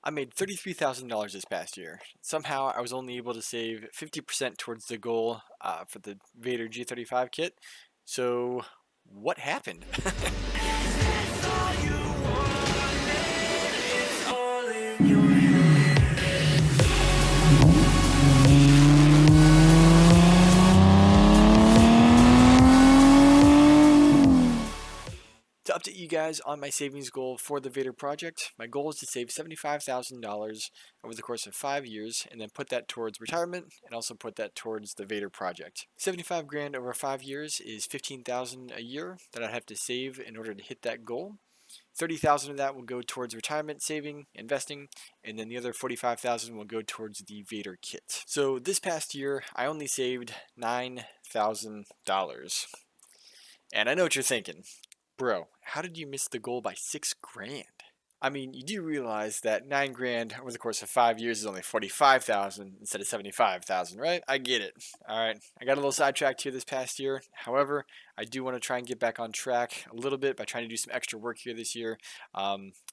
I made $33,000 this past year. Somehow I was only able to save 50% towards the goal for the Vaydor G35 kit. So what happened? To update you guys on my savings goal for the Vader project, my goal is to save $75,000 over the course of 5 years and then put that towards retirement and also put that towards the Vader project. 75 grand over 5 years is 15,000 a year that I'd have to save in order to hit that goal. 30,000 of that will go towards retirement saving, investing, and then the other 45,000 will go towards the Vader kit. So this past year, I only saved $9,000. And I know what you're thinking. Bro, how did you miss the goal by 6 grand? I mean, you do realize that 9 grand over the course of 5 years is only 45,000 instead of 75,000, right? I get it. All right. I got a little sidetracked here this past year. However, I do want to try and get back on track a little bit by trying to do some extra work here this year.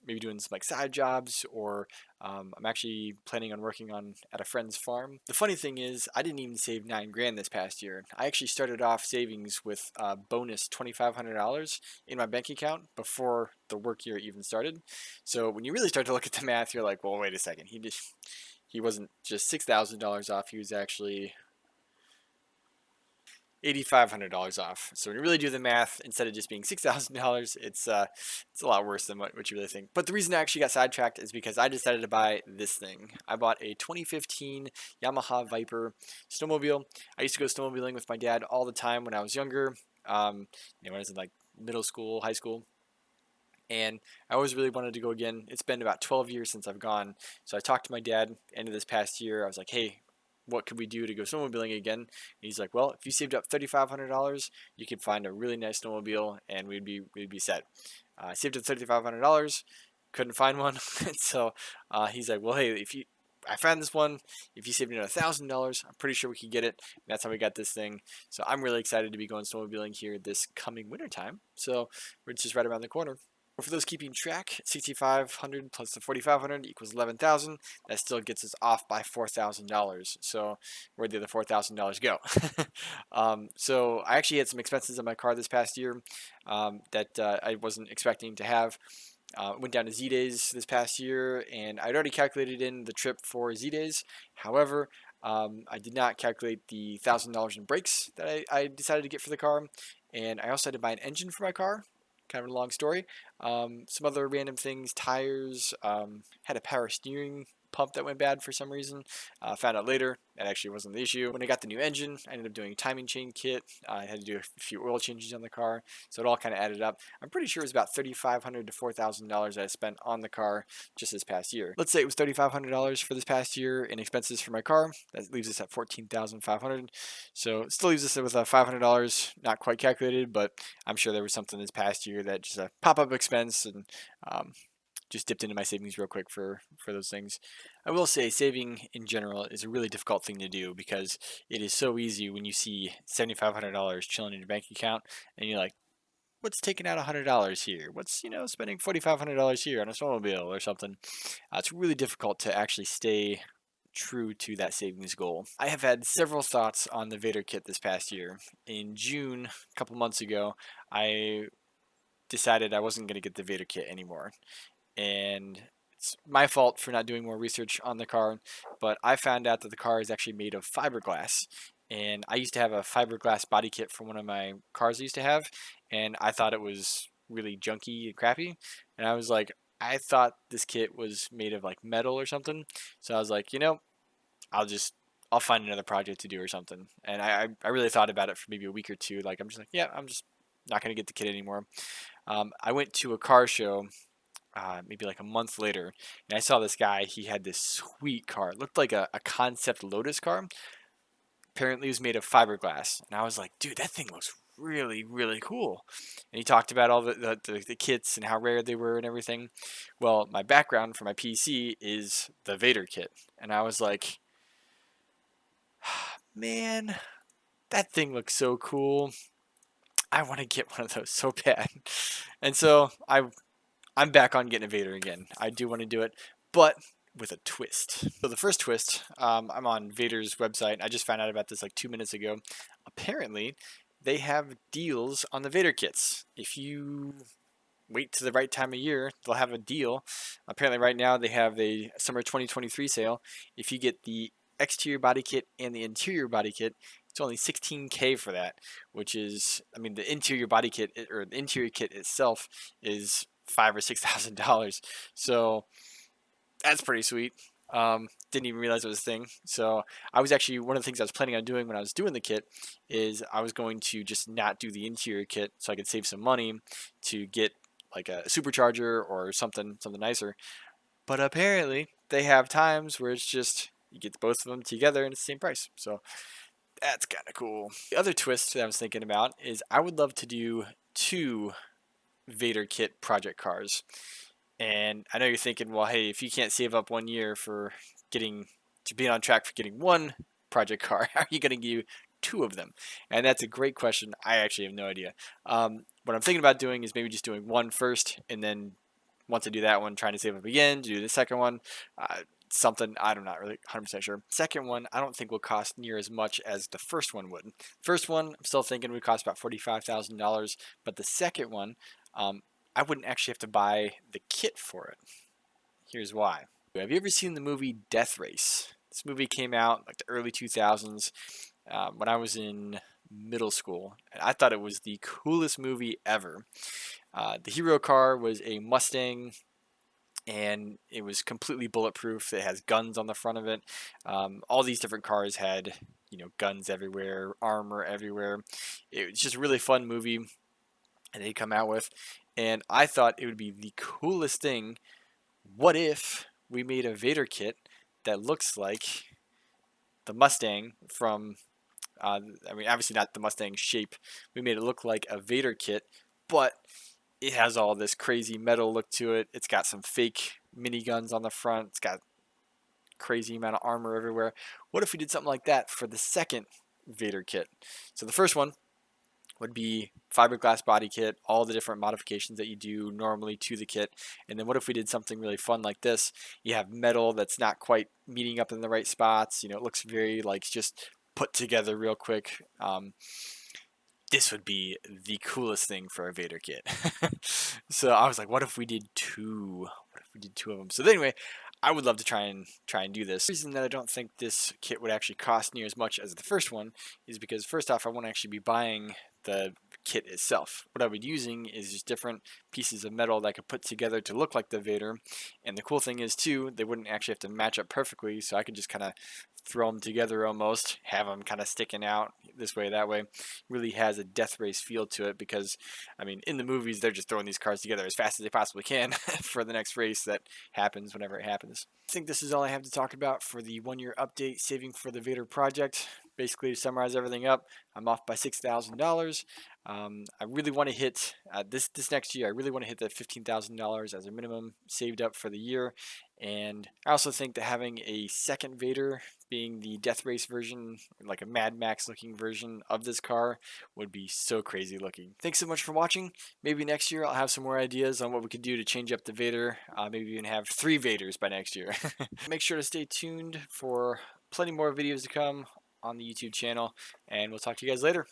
Maybe doing some like side jobs, or I'm actually planning on working on at a friend's farm. The funny thing is, I didn't even save 9 grand this past year. I actually started off savings with a bonus $2,500 in my bank account before the work year even started. So when you really start to look at the math, you're like, well, wait a second. He wasn't just $6,000 off. He was actually $8,500 off. So when you really do the math, instead of just being $6,000, it's a lot worse than what you really think. But the reason I actually got sidetracked is because I decided to buy this thing. I bought a 2015 Yamaha Viper snowmobile. I used to go snowmobiling with my dad all the time when I was younger. When I was in like middle school, high school. And I always really wanted to go again. It's been about 12 years since I've gone. So I talked to my dad end of this past year. I was like, hey, what could we do to go snowmobiling again? And he's like, well, if you saved up $3,500, you could find a really nice snowmobile and we'd be set. I saved up $3,500, couldn't find one. So he's like, well, hey, I found this one. If you saved another $1,000, I'm pretty sure we could get it. And that's how we got this thing. So I'm really excited to be going snowmobiling here this coming winter time. So we're just right around the corner. For those keeping track, 6,500 plus the 4,500 equals 11,000. That still gets us off by $4,000. So where'd the other $4,000 go? So I actually had some expenses on my car this past year that I wasn't expecting to have. Went down to Z-Days this past year, and I'd already calculated in the trip for Z-Days. However, I did not calculate the $1,000 in brakes that I decided to get for the car, and I also had to buy an engine for my car. Kind of a long story. Some other random things, tires, had a power steering pump that went bad for some reason. Found out later that actually wasn't the issue. When I got the new engine, I ended up doing a timing chain kit. I had to do a few oil changes on the car, so it all kind of added up. I'm pretty sure it was about $3,500 to $4,000 that I spent on the car just this past year. Let's say it was $3,500 for this past year in expenses for my car. That leaves us at $14,500. So it still leaves us with $500, not quite calculated, but I'm sure there was something this past year that just a pop-up expense, and just dipped into my savings real quick for those things. I will say saving in general is a really difficult thing to do because it is so easy when you see $7,500 chilling in your bank account and you're like, what's taking out $100 here? What's, spending $4,500 here on a snowmobile or something? It's really difficult to actually stay true to that savings goal. I have had several thoughts on the Vader kit this past year. In June, a couple months ago, I decided I wasn't going to get the Vader kit anymore. And it's my fault for not doing more research on the car, but I found out that the car is actually made of fiberglass. And I used to have a fiberglass body kit from one of my cars I used to have, and I thought it was really junky and crappy. And I was like, I thought this kit was made of like metal or something. So I was like, I'll find another project to do or something. And I really thought about it for maybe a week or two. Like, I'm just not going to get the kit anymore. I went to a car show maybe like a month later, and I saw this guy. He had this sweet car. It looked like a concept Lotus car. Apparently it was made of fiberglass, and I was like, dude, that thing looks really, really cool. And he talked about all the kits and how rare they were and everything. Well, my background for my PC is the Vader kit, and I was like, man, that thing looks so cool. I want to get one of those so bad. And so I'm back on getting a Vader again. I do want to do it, but with a twist. So the first twist, I'm on Vaydor's website. I just found out about this like 2 minutes ago. Apparently, they have deals on the Vaydor kits. If you wait to the right time of year, they'll have a deal. Apparently right now they have a summer 2023 sale. If you get the exterior body kit and the interior body kit, it's only $16K for that, which is, I mean, the interior body kit or the interior kit itself is $5,000 or $6,000. So that's pretty sweet. Didn't even realize it was a thing. So I was actually, one of the things I was planning on doing when I was doing the kit is I was going to just not do the interior kit so I could save some money to get like a supercharger or something nicer. But apparently they have times where it's just you get both of them together and it's the same price. So that's kind of cool. The other twist that I was thinking about is I would love to do 2 Vaydor kit project cars. And I know you're thinking, well, hey, if you can't save up 1 year for getting to be on track for getting 1 project car, how are you going to do 2 of them? And that's a great question. I actually have no idea. What I'm thinking about doing is maybe just doing 1 first, and then once I do that one, trying to save up again to do the second one. Something I'm not really 100% sure. Second one, I don't think will cost near as much as the first one would. First one, I'm still thinking would cost about $45,000, but the second one, I wouldn't actually have to buy the kit for it. Here's why. Have you ever seen the movie Death Race? This movie came out like the early 2000s when I was in middle school, and I thought it was the coolest movie ever. The hero car was a Mustang, and it was completely bulletproof. It has guns on the front of it. All these different cars had, guns everywhere, armor everywhere. It was just a really fun movie, and they come out with. And I thought it would be the coolest thing. What if we made a Vaydor kit that looks like the Mustang from, obviously not the Mustang shape. We made it look like a Vaydor kit, but it has all this crazy metal look to it. It's got some fake miniguns on the front. It's got crazy amount of armor everywhere. What if we did something like that for the second Vaydor kit? So the first one would be fiberglass body kit, all the different modifications that you do normally to the kit. And then what if we did something really fun like this? You have metal that's not quite meeting up in the right spots. It looks very like just put together real quick. This would be the coolest thing for a Vaydor kit. So I was like, what if we did 2? What if we did 2 of them? So anyway, I would love to try and do this. The reason that I don't think this kit would actually cost near as much as the first one is because first off, I won't actually be buying the kit itself. What I'll be using is just different pieces of metal that I could put together to look like the Vaydor. And the cool thing is too, they wouldn't actually have to match up perfectly, so I could just kind of throw them together almost, have them kind of sticking out this way, that way. Really has a death race feel to it because, in the movies, they're just throwing these cars together as fast as they possibly can for the next race that happens whenever it happens. I think this is all I have to talk about for the 1-year update, saving for the Vaydor project. Basically, to summarize everything up, I'm off by $6,000. I really want to hit this next year. I really want to hit that $15,000 as a minimum saved up for the year. And I also think that having a second Vaydor, being the Death Race version, like a Mad Max looking version of this car, would be so crazy looking. Thanks so much for watching. Maybe next year I'll have some more ideas on what we could do to change up the Vaydor. Maybe even have 3 Vaydors by next year. Make sure to stay tuned for plenty more videos to come on the YouTube channel, and we'll talk to you guys later.